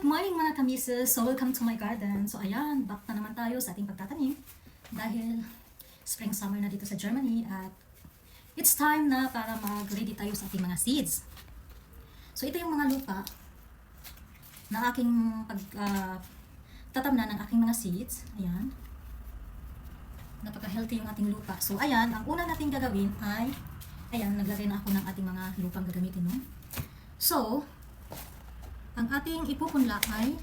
Good morning mga kamises! So welcome to my garden. So ayan, back na naman tayo sa ating pagtatanim dahil spring summer na dito sa Germany at it's time na para mag-ready tayo sa ating mga seeds. So ito yung mga lupa na aking tatamnan ng aking mga seeds. Ayan. Napaka-healthy yung ating lupa. So ayan, ang una nating gagawin ay ayan, naglagay na ako ng ating mga lupang gagamitin. No? So, ang ating ipupunla ay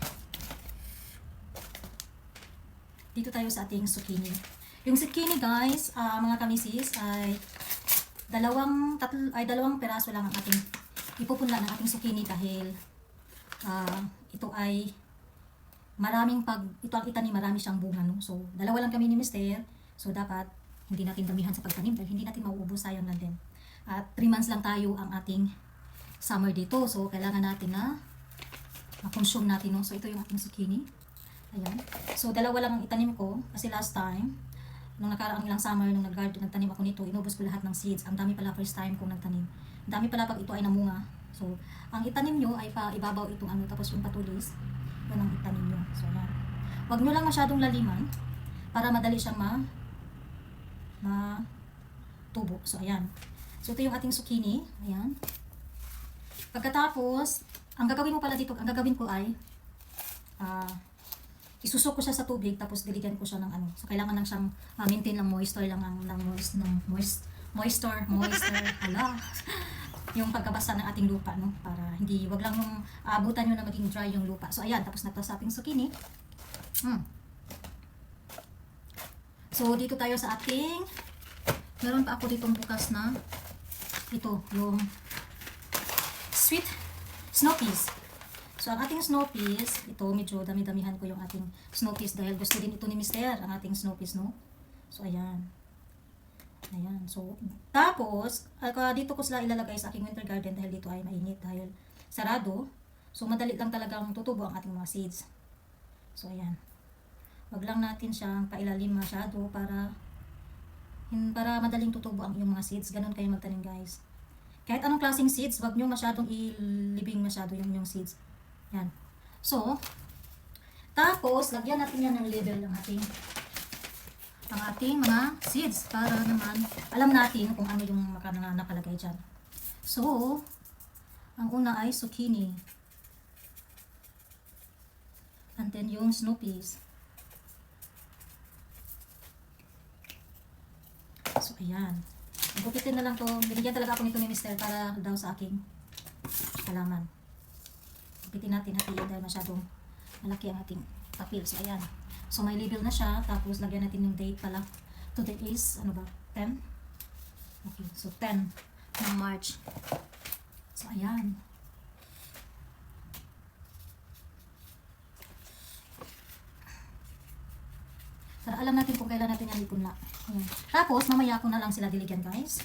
dito tayo sa ating zucchini. Yung zucchini guys, mga kamisis ay dalawang peraso lang ang ating ipupunla ng ating zucchini dahil ito ay ito ang itanim, marami siyang bunga. No? So, dalawa lang kami ni Mister. So, dapat hindi natin damihan sa pagtanim dahil hindi natin mauubos, sayang lang din. At 3 months lang tayo ang ating summer dito. So, kailangan natin na ma-consume natin. No? So, ito yung ating zucchini. Ayan. So, dalawa lang ang itanim ko. Kasi last time, nung nakaraang ilang summer, nung nagtanim ako nito, inubos ko lahat ng seeds. Ang dami pala first time kong nagtanim. Ang dami pala pag ito ay namunga. So, ang itanim nyo ay ibabaw itong ano, tapos yung patulis, yun ang itanim nyo. So, ayan. Huwag nyo lang masyadong laliman para madali siyang tubo. So, ayan. So, ito yung ating zucchini. Ayan. Pagkatapos, ang gagawin ko ay isusok ko siya sa tubig tapos diligyan ko siya ng ano. So kailangan lang siyang maintain lang moisture ala. Yung pagkabasa ng ating lupa, no, para wag lang yung abutan niyo na maging dry yung lupa. So ayan, tapos na to sa ating zucchini. So dito tayo sa ating meron pa ako ditong bukas na ito, yung sweet snow peas. So, ang ating snow peas, ito, medyo dami-damihan ko yung ating snow peas dahil gusto din ito ni Mister, ang ating snow peas, no? So, ayan. Ayan. So, tapos, dito ko sila ilalagay sa aking winter garden dahil dito ay mainit dahil sarado. So, madali lang talagang tutubo ang ating mga seeds. So, ayan. Wag lang natin siyang pailalim masyado para madaling tutubo ang iyong mga seeds. Ganun kayo magtanim, guys. Kahit anong klaseng seeds, wag nyo masyadong ilibing masyado yung seeds. Yan. So, tapos, lagyan natin yan ng label ng ating mga seeds para naman alam natin kung ano yung nakalagay dyan. So, ang una ay zucchini. And then yung snow peas. So, ayan. Gupitin na lang to. Binigyan talaga ako nito ni Mister para daw sa aking halaman. Gupitin natin dahil masyadong malaki ang ating papel. So, ayan. So, may label na siya. Tapos, lagyan natin yung date pala. Today is, 10? Okay. So, 10 ng March. So, ayan. Para alam natin kung kailan natin yan ipunla. Ayan. Tapos, mamaya ko na lang sila diligyan, guys.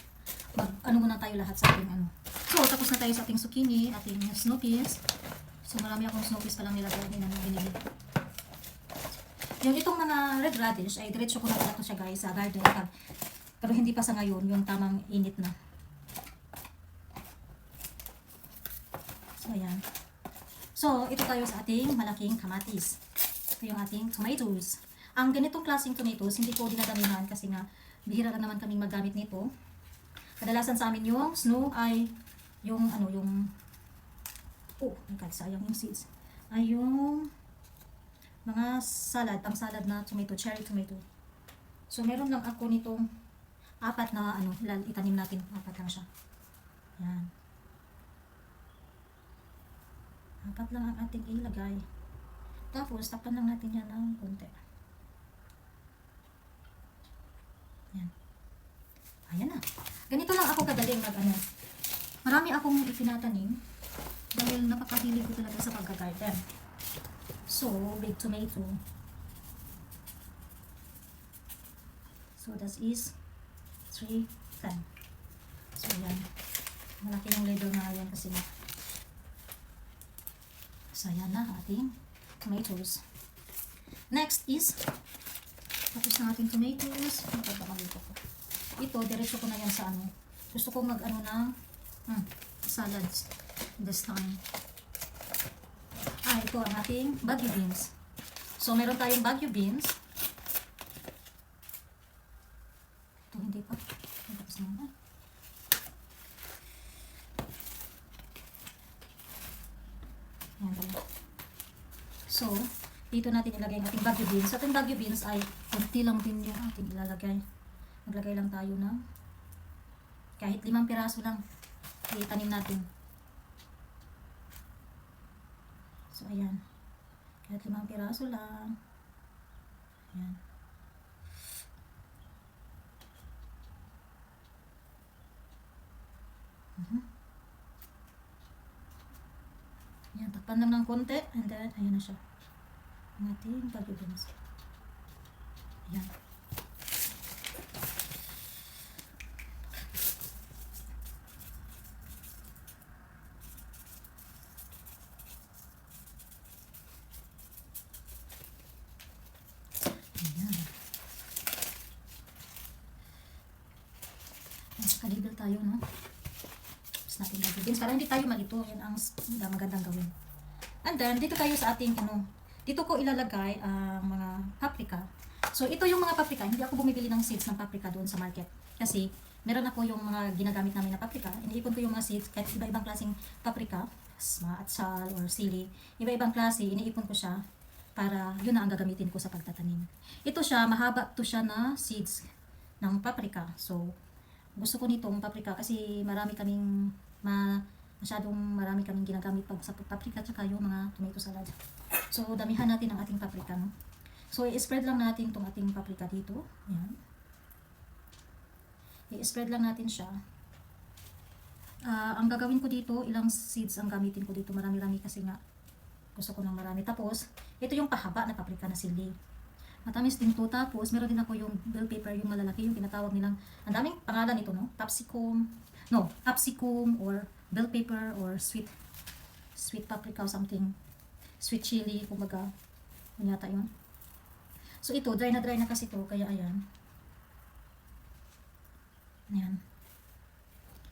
Muna tayo lahat sa ating ano. So, tapos na tayo sa ating zucchini, ating snow peas. So, marami akong snow peas palang nilagay din na binili. Yung itong mga red radish, ay diretso ko na pala ito siya, guys, sa garden. Pero hindi pa sa ngayon, yung tamang init na. So, ayan. So, ito tayo sa ating malaking kamatis. Ito yung ating tomatoes. Ang ganitong klaseng tomatoes, hindi ko dinadamihan kasi nga bihira lang naman kaming maggamit nito. Kadalasan sa amin yung snow ay yung oh my god, sayang yung seeds. Ay yung mga pang salad na tomato, cherry tomato. So meron lang ako nitong 4 na itanim natin, 4 lang siya. Yan. 4 lang ang ating ilagay. Tapos takpan lang natin yan ng konti. Yan. Ayan na. Ganito lang ako kadaling Marami akong itinatanim dahil napakahilig ko talaga sa pagka-garden. So, big tomato. So, that is 3, 10. So, yan. Malaki yung label na yan kasi so, yan na ating tomatoes. Next is tapos ng ating tomatoes. Magpapamaluto ko. Ito, diretso ko na yan sa ano. Gusto ko ng salads this time. ito ang ating Baguio beans. So, meron tayong Baguio beans. Ito, hindi pa. Tapos naman. Ayan pala. So, dito natin ilagay ang ating Baguio beans. Sa ating Baguio beans ay konti lang din yung ating ilalagay. Maglagay lang tayo ng kahit 5 piraso lang. Itanim natin. So, ayan. Kahit 5 piraso lang. Ayan. Ayan, takpan lang ng konti. And then, ayan na siya. Ang ating Baguio beans. Ayan. Kalibel tayo, no? Tapos natin Baguio beans para hindi tayo malito. Yan ang magandang gawin. And then, dito tayo sa ating, dito ko ilalagay ang mga paprika. So, ito yung mga paprika. Hindi ako bumibili ng seeds ng paprika doon sa market. Kasi, meron ako yung mga ginagamit namin na paprika. Iniipon ko yung mga seeds, kahit iba-ibang klaseng paprika, atsal or sili. Iba-ibang klase, iniipon ko siya para yun na ang gagamitin ko sa pagtatanim. Ito siya, mahaba to siya na seeds ng paprika. So, gusto ko nitong paprika kasi marami kaming ginagamit pag sa paprika tsaka yung mga tomato salad. So, damihan natin ang ating paprika, no? So, i-spread lang natin itong ating paprika dito. Ayan. I-spread lang natin siya. Ang gagawin ko dito, ilang seeds ang gamitin ko dito. Marami-rami kasi nga gusto ko ng marami. Tapos, ito yung pahaba na paprika na sili. Matamis din to. Tapos, meron din ako yung bell pepper, yung malalaki, yung tinatawag nilang, ang daming pangalan ito, no? Capsicum or bell pepper or sweet paprika or something. Sweet chili, kumbaga. Yun yata yun. So, ito, dry na kasi to, kaya ayan. Ayan.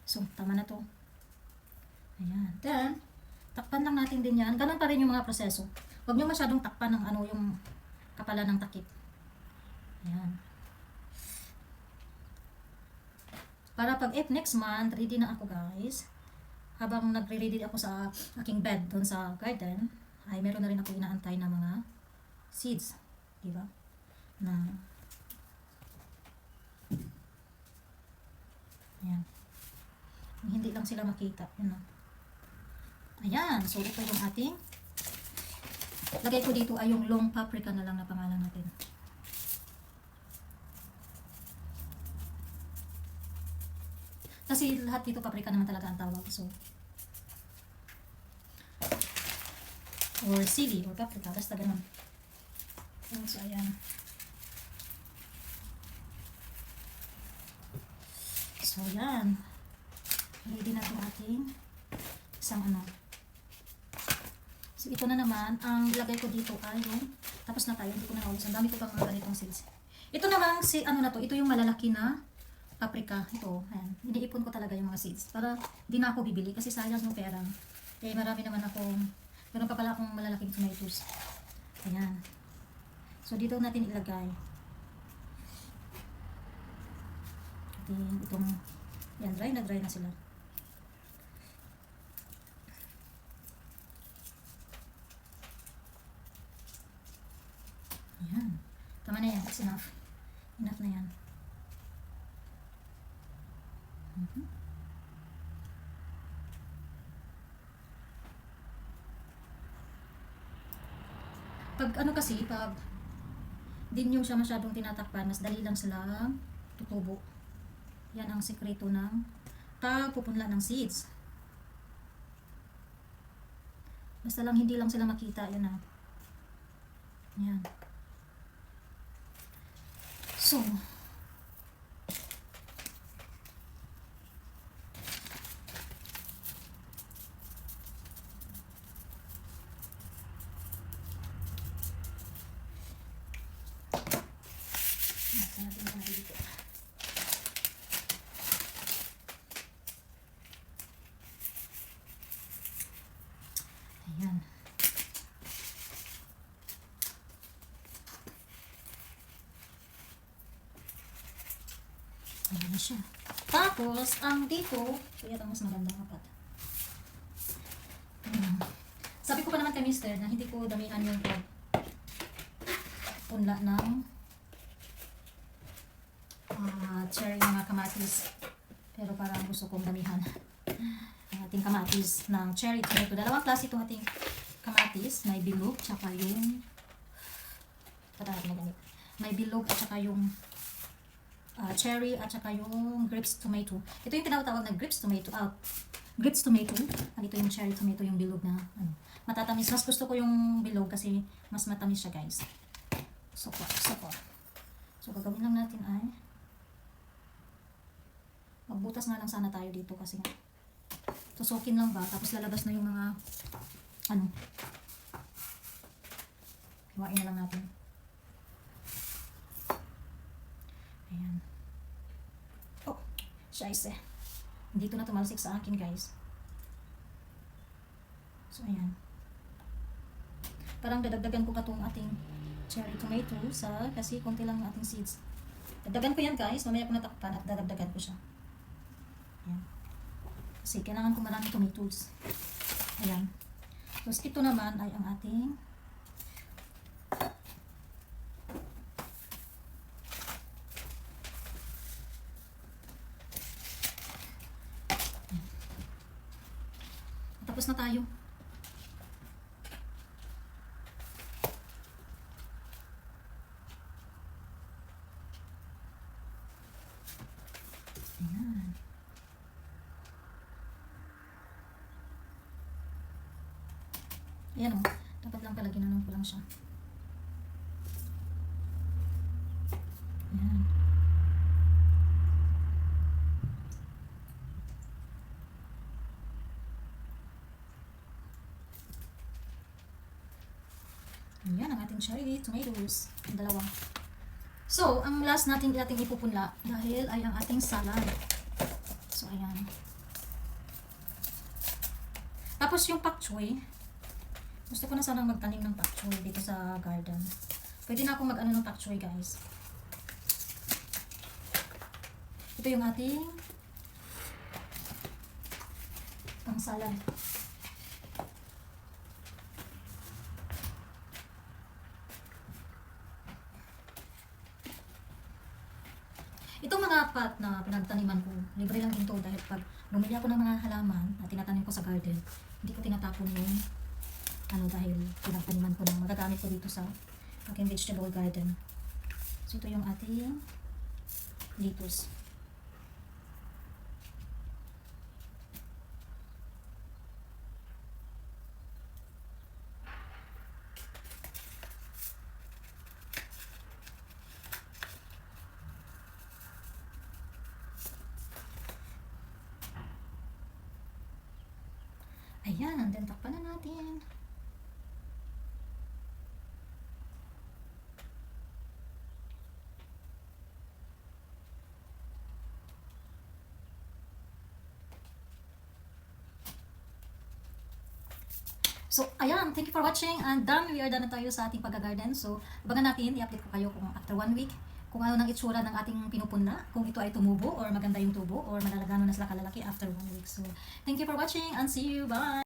So, tama na to. Ayan. Then, takpan lang natin din yan. Ganun pa rin yung mga proseso. Huwag nyo masyadong takpan ng yung kapala ng takip. Ayan. Para pag if next month, ready na ako guys. Habang nagre-ready ako sa aking bed doon sa garden, ay meron na rin ako inaantay na mga seeds. Diba? Na ayan. Hindi lang sila makita. Yun na. Ayan. So, ito yung ating lagay ko dito ay yung long paprika na lang na pangalan natin. Kasi lahat dito paprika naman talaga ang tawag. So, or sili or paprika. Basta ganun. So, ayan. So, ayan. Ready natin ating isang So, ito na naman, ang ilagay ko dito ay yung, tapos na tayo, hindi ko na naulis. Ang dami ko pang mga ganitong seeds. Ito naman, ito yung malalaki na paprika. Ito, ayan. Iniipon ko talaga yung mga seeds. Para di na ako bibili kasi sayang yung pera. Eh, marami naman meron pa pala akong malalaking tomatoes. Ayan. So, dito natin ilagay. Yan, dry na sila. Ayan. Tama na yan. It's enough. Enough na yan. Pag din nyo siya masyadong tinatakpan, mas dali lang silang tutubo. Yan ang sekreto ng pagpupunla ng seeds. Basta lang hindi lang sila makita, yun na. Yan. So, ayan. siya. Tapos, ang dito, kaya ito mas maganda kapat. Sabi ko pa naman kay mister na hindi ko damihan yung punla ng cherry mga kamatis. Pero parang gusto kong damihan ang ating kamatis ng cherry tomato. Dalawang klase itong ating kamatis. May bilog, tsaka yung may bilog at saka yung cherry at saka yung grapes tomato. Ito yung tinatawag na grapes tomato. Grapes tomato. Ito yung cherry tomato, yung bilog na matatamis. Mas gusto ko yung bilog kasi mas matamis siya, guys. So gagawin lang natin ay magbutas nga lang sana tayo dito kasi tusukin lang ba tapos lalabas na yung mga hiwain na lang natin. Ayan. Oh, scheisse. Dito na tumalsik sa akin, guys. So, ayan. Parang dadagdagan ko pa itong ating cherry tomato kasi konti lang yung ating seeds. Dagdagan ko yan, guys. Mamaya ko natakpan at dadagdagan ko siya. Ayan. Kasi kailangan ko maraming tomatoes. Ayan. Tapos ito naman ay ang ating tapos na tayo. Ayan. Ayan o. Dapat lang pala ginanong ko lang siya. Ayan. Ayan ang ating cherry tomatoes. Ang dalawa. So, ang last natin ipupunla dahil ay ang ating salad. So, ayan. Tapos yung pak choy. Gusto ko na sanang magtanim ng pak choy dito sa garden. Pwede na akong mag-ano ng pak choy, guys. Ito yung ating pang salad. Itong mga pot na pinagtaniman ko, libre lang ito dahil pag bumili ako ng mga halaman na tinatanim ko sa garden, hindi ko tinatapon yung dahil pinagtaniman ko ng magagamit ko dito sa aking vegetable garden. So ito yung ating lettuce. Ayan, and then takpan na natin. So, ayan, thank you for watching and done. We are done na tayo sa ating pag-garden. So, abangan natin, i-update ko kayo kung after 1 week, kung ano nang itsura ng ating pinupunla, kung ito ay tumubo or maganda yung tubo or malalagano na sila kalalaki after 1 week. So, thank you for watching and see you. Bye!